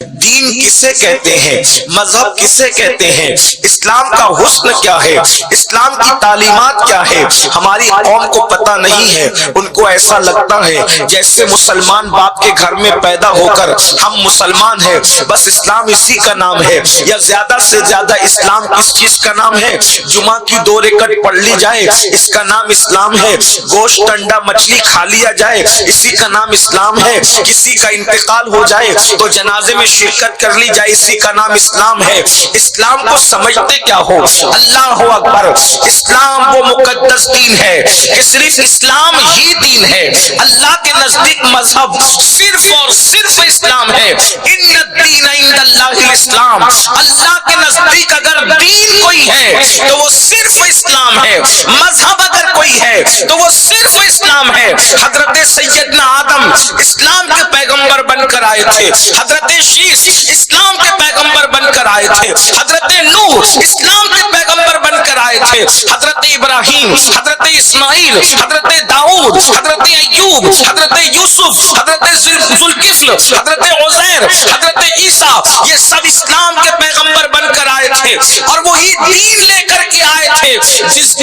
دین کسے کہتے ہیں، مذہب کسے کہتے ہیں، اسلام کا حسن کیا ہے، اسلام کی تعلیمات کیا ہے، ہماری قوم کو پتہ نہیں ہے۔ ان کو ایسا لگتا ہے جیسے مسلمان باپ کے گھر میں پیدا ہو کر ہم مسلمان ہیں، بس اسلام اسی کا نام ہے، یا زیادہ سے زیادہ اسلام کس چیز کا نام ہے، جمعہ کی 2 رکعت پڑھ لی جائے اس کا نام اسلام ہے، گوشت انڈا مچھلی کھا لیا جائے اسی کا نام اسلام ہے، کسی کا انتقال ہو جائے تو جنازے میں شرکت کر لی جائے اسی کا نام اسلام ہے۔ اسلام کو سمجھتے کیا ہو؟ اللہ اکبر، اسلام وہ مقدس دین ہے کہ صرف اسلام ہی دین ہے۔ اللہ کے نزدیک مذہب صرف اور صرف اسلام ہے۔ ان الدین عند اللہ الاسلام، اللہ کے نزدیک اگر دین کوئی ہے تو وہ صرف اسلام ہے، مذہب اگر کوئی ہے تو وہ صرف اسلام ہے۔ حضرت سیدنا آدم اسلام کے پیغمبر بن کر آئے تھے، حضرت شیس اسلام کے پیغمبر بن کر آئے تھے، حضرت نوح اسلام کے پیغمبر بن کر آئے تھے، حضرت ابراہیم، حضرت اسماعیل، حضرت داؤد، حضرت ایوب، حضرت یوسف، حضرت ذوالکفل، حضرت عزیر، حضرت عیسیٰ، یہ سب اسلام کے پیغمبر بن کر آئے تھے، اور وہی دین لے کر کے آئے تھے جس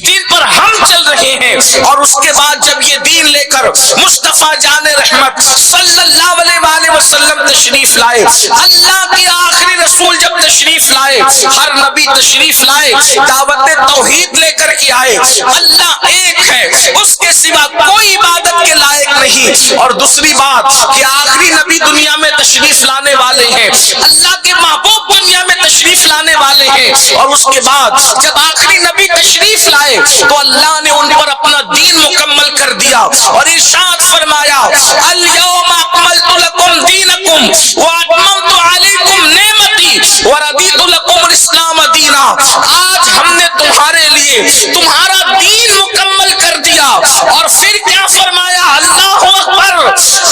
دین پر ہم چل رہے ہیں۔ اور اس کے بعد جب یہ دین لے کر مصطفیٰ جان رحمت صلی اللہ علیہ وآلہ وسلم تشریف لائے، اللہ کے آخری رسول جب تشریف لائے، ہر نبی تشریف لائے دعوت توحید لے کر کے آئے، اللہ ایک ہے، اس کے سوا کوئی عبادت کے لائق نہیں۔ اور دوسری بات کہ آخری نبی دنیا میں تشریف لانے والے ہیں، اللہ کے محبوب دنیا میں تشریف لانے والے ہیں، اور اس کے بعد جب آخری نبی تشریف لائے تو اللہ نے ان پر اپنا دین مکمل کر دیا، اور ارشاد فرمایا الیوم اکملت لکم دینکم واتممت علیکم نعمتی ورضیت لکم الاسلام دینا۔ آج ہم نے تمہارے لیے تمہارا دین مکمل کر دیا، اور پھر کیا فرمایا؟ اللہ اکبر،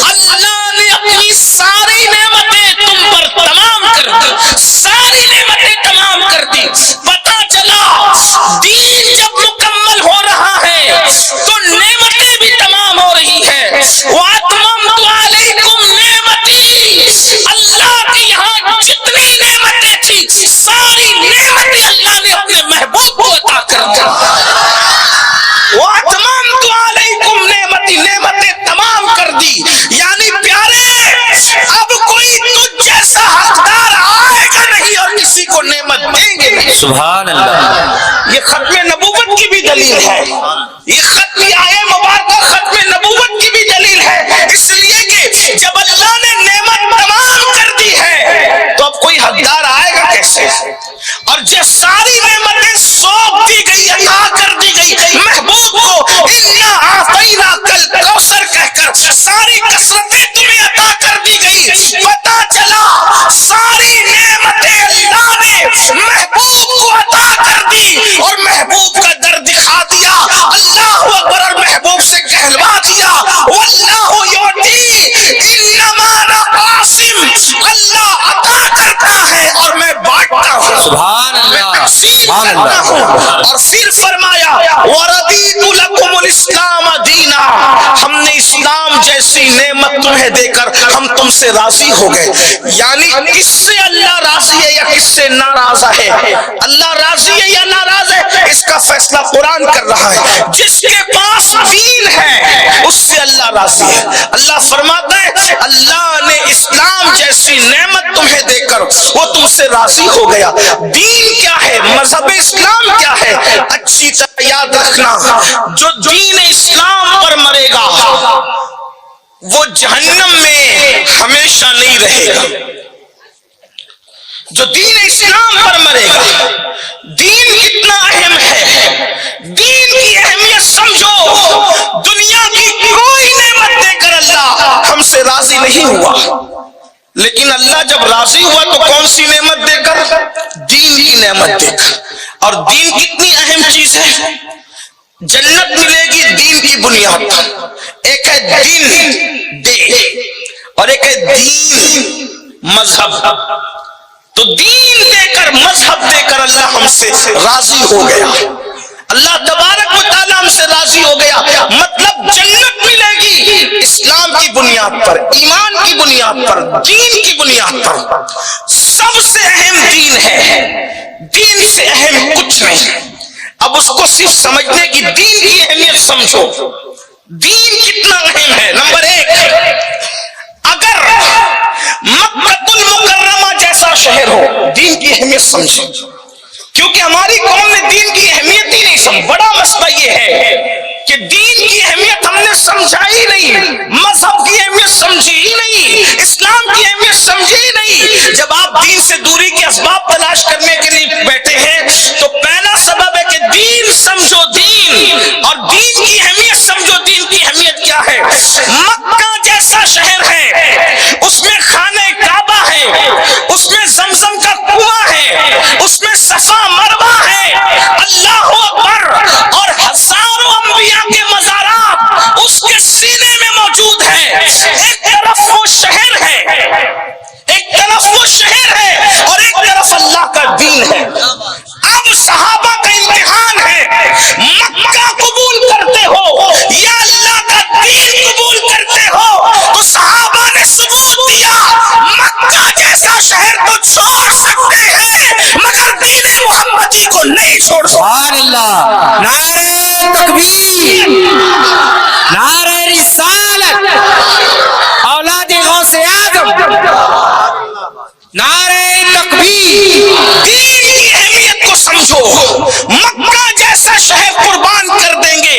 اللہ نے اپنی ساری نعمتیں تم پر تمام کر دی، ساری نعمتیں تمام کر دی۔ پتہ چلا دین جب مکمل ہو رہا ہے تو نعمتیں بھی تمام ہو رہی ہے۔ وَأَتْمَمْتُ عَلَيْكُمْ نِعْمَتِي، اللہ کے یہاں جتنی نعمتیں تھی ساری نعمتیں اللہ نے اپنے محبوب کو عطا کر دی۔ وَأَتْمَمْتُ عَلَيْكُمْ نِعْمَتِي، نعمتیں تمام کر دی۔ یعنی پیارے، اب کوئی تجھ جیسا حقدار آئے گا نہیں اور کسی کو نعمت دیں گے نہیں۔ سبحان اللہ۔ یہ ختم نبوت کی بھی دلیل ہے، یہ ختم آیہ مبارکہ ختم نبوت کی بھی دلیل ہے، اس لیے کہ جب اللہ نے نعمت تمام کر دی ہے تو اب کوئی حقدار آئے گا کیسے؟ اور جب ساری نعمتیں سونپ دی گئی، عطا کر دی گئی محبوب کو، اِنَّا أَعْطَيْنَاكَ الْكَوْثَرَ کہہ کر ساری کثرتیں تمہیں عطا کر دی گئی، پتہ چلا ساری نعمتیں اللہ نے محبوب کو عطا کر دی، اور محبوب کا در دکھا دیا، اللہ اکبر، اور محبوب سے کہلوا دیا واللہ یعطی انما انا قاسم، اللہ عطا کرتا ہے اور میں بانٹتا ہوں، سبحان اللہ، میں تقسیم کرتا ہوں۔ اور پھر فرمایا وَرَضِيتُ لَكُمُ الْإِسْلَامَ دِينًا، ہم نے اسلام جیسی نعمت تمہیں دے کر ہم تم سے راضی ہو گئے۔ یعنی کس سے اللہ راضی ہے یا کس سے ناراض ہے؟ اللہ راضی ہے یا ناراض ہے اس کا فیصلہ قرآن کر رہا ہے۔ جس کے پاس دین ہے اس سے اللہ راضی ہے۔ اللہ فرماتا ہے اللہ نے اسلام جیسی نعمت تمہیں دے کر وہ تم سے راضی ہو گیا۔ دین کیا ہے؟ مذہب اسلام کیا ہے؟ اچھی طرح یاد رکھنا، جو دین اسلام پر مرے گا وہ جہنم میں ہمیشہ نہیں رہے گا۔ جو دین اسلام پر مرے گا، دین کتنا اہم ہے، دین کی اہمیت سمجھو۔ دنیا کی کوئی نعمت دے کر اللہ ہم سے راضی نہیں ہوا، لیکن اللہ جب راضی ہوا تو کون سی نعمت دے کر؟ دین کی نعمت دے کر۔ اور دین کتنی اہم چیز ہے، جنت ملے گی دین کی بنیاد پر۔ ایک ہے دین دے اور ایک ہے دین مذہب۔ تو دین دے کر مذہب دے کر اللہ ہم سے راضی ہو گیا۔ اللہ تبارک و تعالیٰ ہم سے راضی ہو گیا، مطلب جنت ملے گی اسلام کی بنیاد پر، ایمان کی بنیاد پر، دین کی بنیاد پر۔ سب سے اہم دین ہے، دین سے اہم کچھ نہیں۔ اب اس کو صرف سمجھنے کی، دین کی اہمیت سمجھو، دین کتنا اہم ہے۔ نمبر ایک، اگر مکہ المکرمہ جیسا شہر ہو، دین کی اہمیت سمجھیں، کیونکہ ہماری قوم نے دین کی اہمیت ہی نہیں سمجھ۔ بڑا مسئلہ یہ ہے کہ دین کی اہمیت ہم نے سمجھا ہی نہیں، مذہب کی اہمیت سمجھی ہی نہیں، اسلام کی اہمیت سمجھی ہی نہیں۔ جب آپ دین سے دوری کے اسباب تلاش کرنے کے لیے بیٹھے ہیں تو پہلا سبب ہے کہ دین سمجھو، دین، اور دین کی اہمیت سمجھو۔ دین کی اہمیت کیا ہے؟ مکہ جیسا شہر ہے، اس میں خانہ کعبہ ہے، اس میں زمزم کا کنواں ہے، اس میں صفا مروہ ہے، اللہ اکبر، اور ہزاروں انبیاء کے مزارات اس کے سینے میں موجود ہیں۔ ایک طرف وہ شہر ہے، ایک طرف وہ شہر ہے، اور ایک طرف اللہ کا دین ہے۔ اب صحابہ کا امتحان ہے، مکہ قبول کرتے ہو یا اللہ کا دین قبول کرتے ہو؟ تو صحابہ نے ثبوت دیا، مکہ جیسا شہر تو چھوڑ سکتے ہیں مگر دین محمدی کو نہیں چھوڑ سکتے۔ سبحان اللہ، نعرہ تکبیر، نعرہ رسالت، اولاد غوث اعظم، نعرہ تکبیر۔ دین کی اہمیت کو سمجھو، مکہ جیسا شہر قربان کر دیں گے،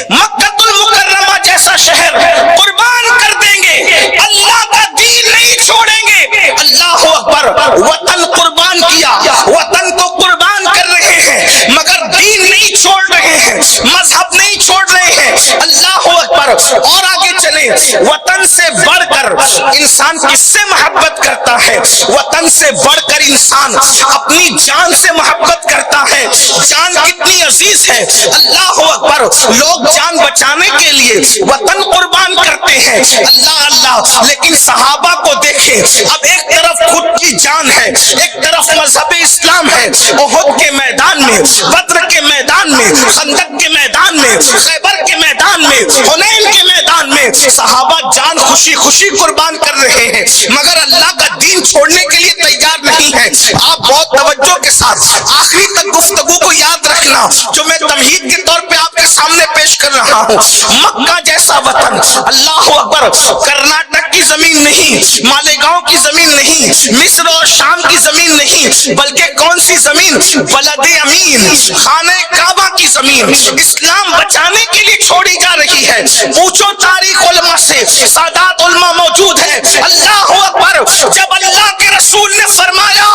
مکہ المکرمہ جیسا شہر قربان کر دیں گے، اللہ کا دین نہیں چھوڑیں گے۔ اللہ اکبر، وطن قربان کیا، وطن کو قربان کر رہے ہیں مگر دین نہیں چھوڑ رہے ہیں، مذہب نہیں چھوڑ رہے ہیں۔ اللہ اکبر، اور آگے چلیں، وطن سے بڑھ کر انسان کس سے محبت کرتا ہے؟ وطن سے بڑھ کر انسان اپنی جان سے محبت کرتا ہے۔ جان کتنی عزیز ہے، اللہ اکبر، لوگ جان بچانے کے لیے وطن قربان کرتے ہیں، اللہ اللہ۔ لیکن صحابہ کو دیکھیں، اب ایک طرف خود کی جان ہے، ایک طرف مذہب اسلام ہے۔ احد کے میدان میں، بدر کے میدان میں، خندق کے میدان میں، خیبر کے میدان میں، حنین کے میدان میں صحابہ جان خوشی خوشی قربان کر رہے ہیں مگر اللہ کا دین چھوڑنے کے لیے تیار نہیں ہے۔ آپ بہت توجہ کے ساتھ آخری تک گفتگو کو یاد رکھنا جو میں تمہید کے طور پہ آپ کے سامنے پیش کر رہا ہوں۔ مکہ جیسا وطن، اللہ اکبر، کرناٹک کی زمین نہیں، مالیگاؤں کی زمین نہیں، مصر اور شام کی زمین نہیں، بلکہ کون سی زمین؟ بلد امین، خانہ کعبہ کی زمین اسلام بچانے کے لیے چھوڑی جا رہی ہے۔ پوچھو تاریخ علماء سے، سادات علماء موجود ہیں۔ اللہ اکبر، جب اللہ کے رسول نے فرمایا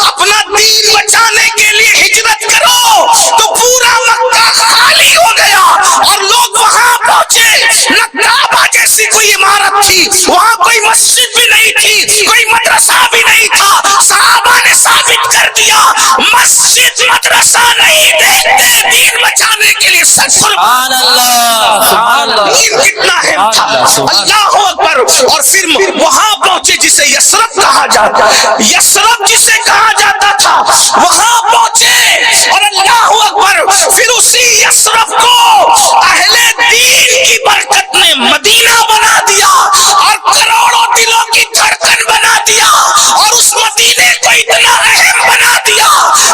اپنا دین بچانے کے لیے ہجرت کرو تو پورا مکہ خالی ہو گیا اور لوگ وہاں پہنچے، نہ کعبہ جیسی کوئی عمارت تھی، وہاں کوئی مسجد بھی نہیں تھی، کوئی مدرسہ بھی نہیں تھا۔ صحابہ نے ثابت کر دیا مسجد مدرسہ نہیں دیکھتے دین بچانے کے لیے۔ سبحان اللہ، سبحان اللہ، دین کتنا اہم تھا، اللہ اکبر۔ اور پھر وہاں پہنچے جسے یثرب کہا جاتا، یثرب جسے کہا جاتا تھا، وہاں پہنچے اور اللہ اکبر، پھر اسی یثرب کو اہل دین کی برکت نے مدینہ بنا دیا اور کروڑوں دلوں کی دھڑکن بنا دیا، اور اس مدینے کو اتنا اہم بنا دیا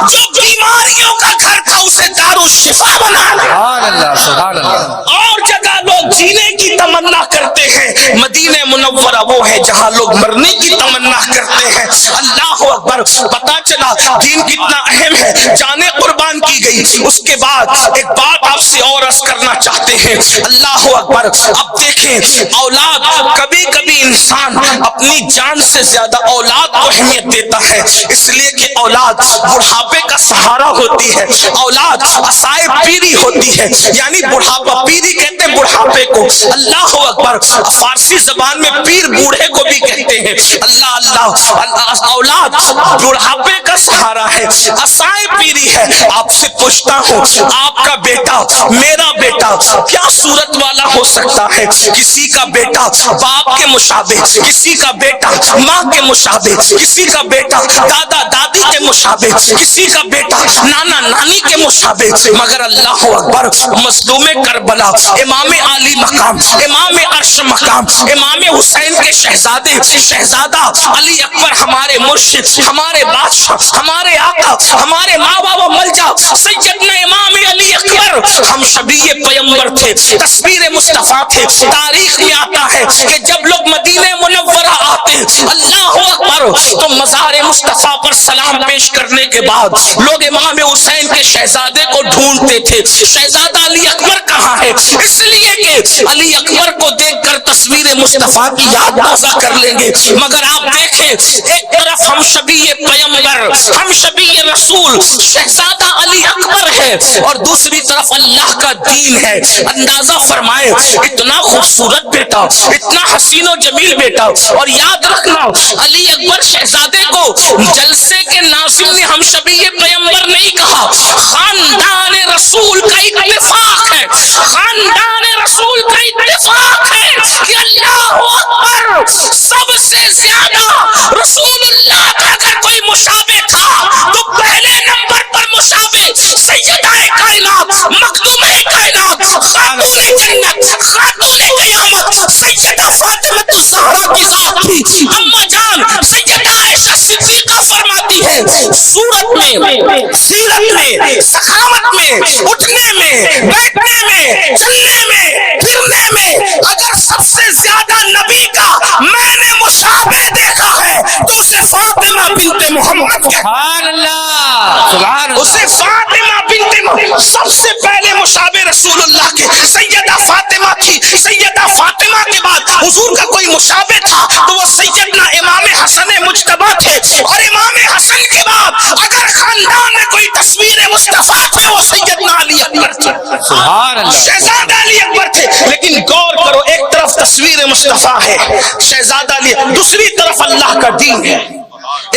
جو بیماریوں کا گھر تھا اسے دارالشفا بنا دیا۔ سبحان اللہ، سبحان اللہ۔ اور جگہ لوگ جینے کی تمنا کرتے ہیں، مدینہ منورہ وہ ہے جہاں لوگ مرنے کی تمنا کرتے ہیں۔ اللہ اکبر، پتا چلا دین کتنا اہم ہے، جانیں قربان کی گئی۔ اس کے بعد ایک بات آپ سے اور عرض کرنا چاہتے ہیں، اللہ اکبر۔ اب دیکھیں، اولاد، کبھی کبھی انسان اپنی جان سے زیادہ اولاد کو اہمیت دیتا ہے، اس لیے کہ اولاد بڑھاپے کا سہارا ہوتی ہے، اولاد عصائے پیری ہوتی ہے، یعنی بڑھاپا، پیری کہتے ہیں بڑھاپے کو۔ اللہ اللہ اکبر. فارسی زبان میں پیر بوڑھے کو بھی کہتے ہیں. اللہ اللہ. اولاد بڑھاپے کا سہارا ہے, عصائے پیری ہے. آپ سے پوچھتا ہوں, آپ کا بیٹا میرا بیٹا کیا صورت والا ہو سکتا ہے؟ کسی کا بیٹا باپ کے مشابہ, کسی کا بیٹا ماں کے مشابہ, کسی کا بیٹا دادا دادی کے مشابہ, کسی کا بیٹا نانا نانی کے مشابہ. مگر اللہ اکبر, مظلوم کربلا, امام عالی مقام, امام عرش مقام, امام حسین کے شہزادے شہزادہ علی اکبر, ہمارے مرشد, ہمارے بادشاہ, ہمارے آقا, ہمارے ماں باپ ملجا سیدنا امام علی اکبر, ہم شبیہ پیغمبر تھے, تصویر مصطفیٰ تھے. تاریخ میں آتا ہے کہ جب لوگ مدینہ منورہ آتے اللہ اکبر تو مزار مصطفیٰ پر سلام پیش کرنے کے بعد لوگ امام حسین کے شہزادے کو ڈھونڈتے تھے. شہزادہ علی اکبر کہاں ہے؟ اس لیے کہ علی اکبر کو دیکھ کر تصویر مصطفیٰ کی یاد تازہ کر لیں گے. مگر آپ دیکھیں, ایک طرف ہم شبیہ پیغمبر, ہم شبیہ رسول شہزادہ علی اکبر ہے, اور دوسری طرف اللہ کا دین ہے. اندازہ فرمائے, اتنا خوبصورت بیٹا, اتنا حسین و جمیل بیٹا. اور یاد رکھنا, علی اکبر شہزادے کو جلسے کے ناظم نے ہم شبیہ پیغمبر نہیں کہا, خاندان رسول کا اتفاق ہے, خاندان رسول کا اتفاق ہے کہ اللہ اکبر سب سے زیادہ رسول اللہ کا اگر کوئی مشابہ تھا تو پہلے نمبر پر مشابہ سیدہ کائنات, مخدومہ کائنات, خاتون جنت, خاتون قیامت سیدہ فاطمہ الزہرا کی ذات تھی. اما جان سیدہ عائشہ صدیقہ فرماتی ہے, صورت میں, سیرت میں, سخاوت میں, اٹھنے میں, بیٹھنے میں, چلنے میں, پھرنے میں اگر سب سے زیادہ نبی کا میں نے مشابہ دیکھا ہے تو اسے فاطمہ بنت محمد کہتے ہیں. سبحان اللہ, سبحان اللہ. اسے فاطمہ بنت محمد, سب سے پہلے مشابہ رسول اللہ کے سیدہ فاطمہ تھی. سیدہ فاطمہ کے بعد حضور کا کوئی مشابہ تھا تو وہ سیدنا امام حسن مجتبی تھے, اور امام حسن کے بعد اگر خاندان میں کوئی تصویر مصطفیٰ تھے وہ سیدنا علی اکبر تھے. سبحان اللہ. شہزادہ علی اکبر تھے. لیکن غور کرو, ایک طرف تصویر مصطفیٰ ہے شہزادہ علی, دوسری طرف اللہ کا دین ہے.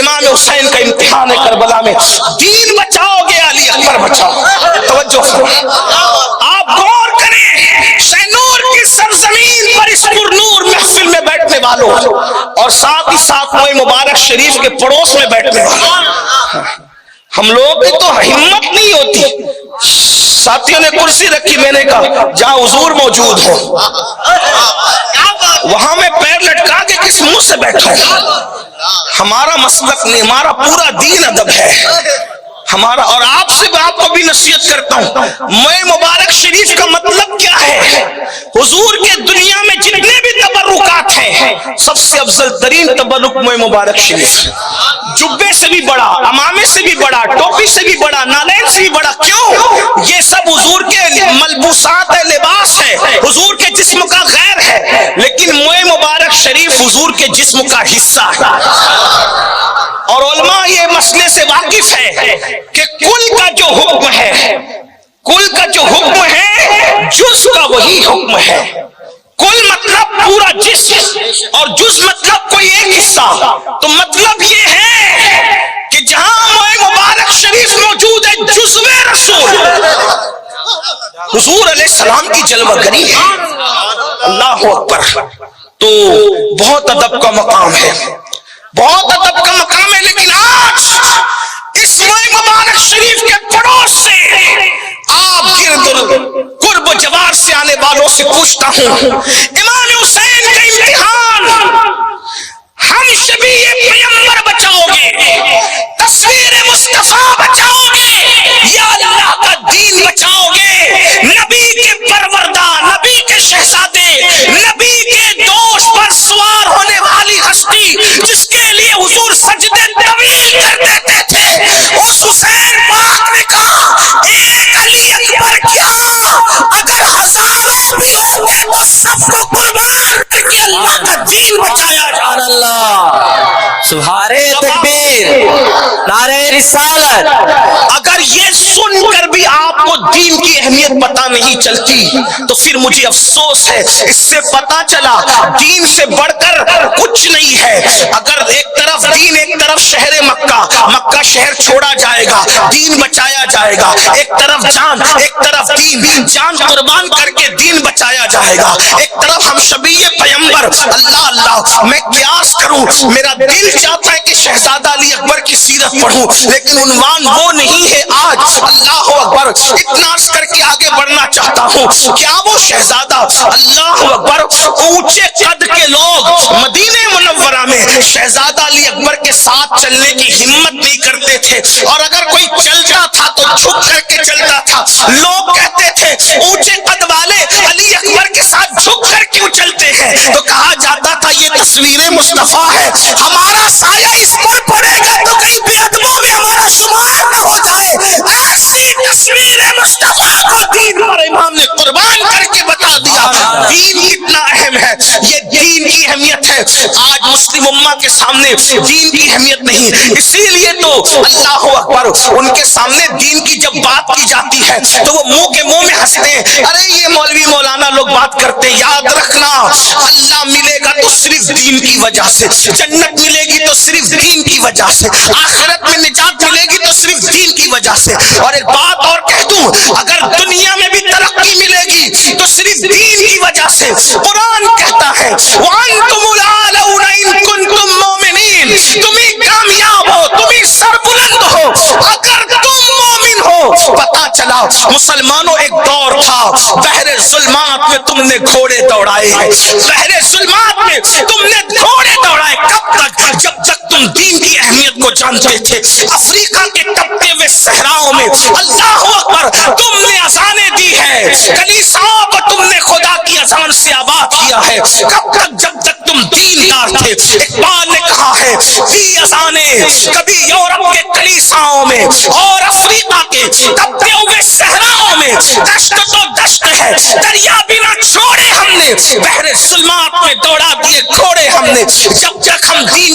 امام حسین کا امتحان ہے کربلا میں, دین بچاؤ گے علی اکبر بچاؤ. توجہ آپ غور کریں, شہنور کی سرزمین پر اس پر نور محفل میں بیٹھنے والوں اور ساتھ ہی ساتھ موئے مبارک شریف کے پڑوس میں بیٹھنے والوں, ہم لوگ کی تو ہمت نہیں ہوتی. ساتھیوں نے کرسی رکھی, میں نے کہا جہاں حضور موجود ہو وہاں میں پیر لٹکا کے کس منہ سے بیٹھا ہوں. ہمارا مسلک نہیں, ہمارا پورا دین ادب ہے ہمارا. اور آپ سے آپ کو بھی نصیحت کرتا ہوں, موئے مبارک شریف کا مطلب کیا ہے؟ حضور کے دنیا میں جتنے بھی تبرکات ہیں سب سے افضل ترین تبرک موئے مبارک شریف. جبے سے بھی بڑا, امامے سے بھی بڑا, ٹوپی سے بھی بڑا, نالین سے بھی بڑا. کیوں؟ یہ سب حضور کے ملبوسات ہے, لباس ہے, حضور کے جسم کا غیر ہے, لیکن موئے مبارک شریف حضور کے جسم کا حصہ ہے. اور علماء یہ مسئلے سے واقف ہے کہ کل کا جو حکم ہے, کل کا جو حکم ہے جز کا وہی حکم ہے. کل مطلب پورا جسم اور جز مطلب کوئی ایک حصہ. تو مطلب یہ ہے کہ جہاں موئے مبارک شریف موجود ہے جزو رسول حضور علیہ السلام کی جلوہ گری ہے. اللہ اکبر. تو بہت ادب کا مقام ہے, بہت ادب کا مقام ہے. لیکن آج اس موئے مبارک شریف کے پڑوس سے آپ گرد قرب و جوار سے آنے والوں سے پوچھتا ہوں, امام حسین کا امتحان, ہم شبیہ پیغمبر بچاؤ گے, تصویر مصطفیٰ بچاؤ گے, یا اللہ کا دین بچاؤ گے؟ نبی کے پروردہ, نبی کے شہزادے, نبی کے دوش پر سوار ہونے والی ہستی جس کے لیے حضور سجدے طویل کر دیتے تھے, اس حسین پاک نے کہا ایک علی اکبر کیا اگر ہزاروں بھی ہوں گے تو سب کو قربان کر کے اللہ کا دین بچایا جا. سبحان اللہ, سبحان تکبیر. تکبیر، نعرہ رسالت۔ اگر یہ سن کر بھی آپ کو دین کی اہمیت پتہ نہیں چلتی تو پھر مجھے افسوس ہے۔ اس سے پتہ چلا دین سے بڑھ کر کچھ نہیں ہے۔ اگر ایک طرف دین، ایک طرف شہر مکہ، مکہ شہر چھوڑا جائے گا، دین بچایا جائے گا، ایک طرف جان، ایک طرف دین، جان قربان کر کے دین بچایا جائے گا، ایک طرف ہم شبیہ پیغمبر۔ اللہ اللہ، میں قیاس کروں، میرا دل چاہتا ہے کہ شہزادہ علی اکبر کی سیرت پڑھوں، لیکن عنوان وہ نہیں ہے آج۔ اللہ اکبر، اتنا عرض کر کے آگے بڑھنا چاہتا ہوں، کیا وہ شہزادہ، اللہ اکبر، اونچے قد کے لوگ مدینہ منورہ میں شہزادہ علی اکبر کے ساتھ چلنے کی ہمت نہیں کرتے تھے، اور اگر کوئی چلتا تھا تو جھک کر کے چلتا تھا۔ لوگ کہتے تھے اونچے قد والے علی اکبر کے ساتھ جھک کر کیوں چلتے ہیں؟ تو کہا جاتا تھا یہ تصویر مصطفیٰ ہے، ہمارا سایہ اس پر پڑے گا تو کہیں بے ادبوں میں ہمارا شمار نہ ہو جائے۔ ایسی تصویر مصطفیٰ کو دین پر امام نے قربان کر کے بتا دیا دین کتنا اہم ہے۔ یہ دین کی اہمیت ہے۔ آج مسلم امہ کے سامنے دین کی اہمیت نہیں، اسی لیے تو اللہ اکبر ان کے سامنے دین کی جب بات کی جاتی ہے تو وہ منہ کے منہ میں ہنستے ہیں، ارے یہ مولوی مولانا لوگ بات کرتے ہیں۔ یاد رکھنا، اللہ ملے گا تو صرف دین کی وجہ سے، جنت ملے گی تو صرف دین کی وجہ سے، آخرت میں نجات ملے گی تو صرف دین کی وجہ سے۔ اور ایک بات اور کہہ دوں، اگر دنیا میں بھی ترقی ملے گی تو صرف دین کی وجہ سے۔ قرآن کہتا ہے وَأَنْتُمُ الْأَعْلَوْنَ إِن كُنتُم مُّؤْمِنِينَ، تمہیں کامیاب ہو، تمہیں سربلند ہو اگر تم مومن ہو۔ پتہ چلا مسلمانوں ایک دور تھا، بحر ظلمات میں تم نے گھوڑے دوڑائے ہیں، بحر ظلمات میں تم نے گھوڑے دوڑائے، کب تک؟ جب تک تم دین کی اہمیت کو جانتے تھے۔ افریقہ کے تپتے ہوئے صحراؤں میں اللہ اکبر تم نے اذانیں دی ہے، کلیساؤں کو تم نے خدا کی اذان سے آباد کیا ہے، کب تک؟ جب تک تم دیندار تھے۔ اقبال نے کہا ہے دی اذانیں کبھی یورپ کے کلیساؤں میں اور افریقہ کے تپتے ہوئے صحراؤں میں، دشت تو دشت ہے، دریا بھی نہ چھوڑے ہم نے، بحر ظلمات میں دوڑا دیے گھوڑے ہم نے۔ جب تک ہم دین